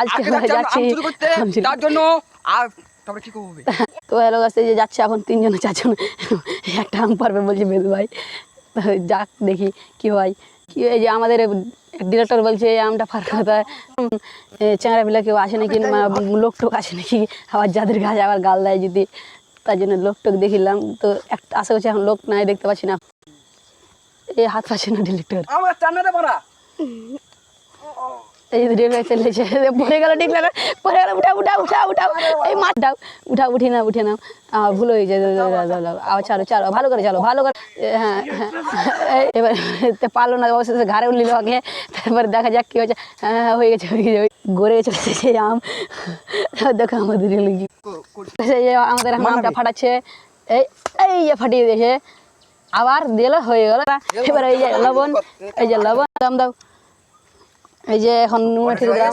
আজকে যাচ্ছি তার জন্য আর তারপরে কি করবে? তো হ্যালো গাছ যে যাচ্ছে এখন 3 জন 4 জন একটা আম পারবে বলছে বেদু ভাই, যাক দেখি কি হয়। কি এই যে আমাদের ডিরেক্টর বলছে এই আমটা পারবে না, চ্যাংড়া পিলা কেউ আসে নাকি, লোক টোক আসে নাকি, আবার যাদের গাছ আবার গাল দেয় যদি, তার জন্য লোক টোক দেখিলাম। তো একটা আশা করছি এখন লোক নাই, দেখতে পাচ্ছি না, এই হাত পাচ্ছে না ডিরেক্টর। আমার চান্নাটা পড়া এই রেলওয়ে চলেছে, পড়ে গেল ঠিক না, পড়ে গেল, উঠাও উঠাও উঠাও উঠাও, এই মাঠটাও উঠাও, উঠি না ভুল হয়ে যায়, আবার চালো চালো ভালো করে চালো ভালো করে, হ্যাঁ হ্যাঁ এবার পারলো না, অবশ্যই ঘাড়ে উঠলিল আগে, তারপরে দেখা যাক কী হয়েছে। হ্যাঁ হয়ে গেছে গড়ে চলেছে সেই আম, দেখো আমাদের আমাদের আমটা ফাটাচ্ছে, এই যে ফাটিয়ে দিয়েছে, আবার দিল হয়ে গেল। এবার এই যে লবণ, এই যে লবণ দাম দাও, এই যে এখন নুন ঠিক দাম।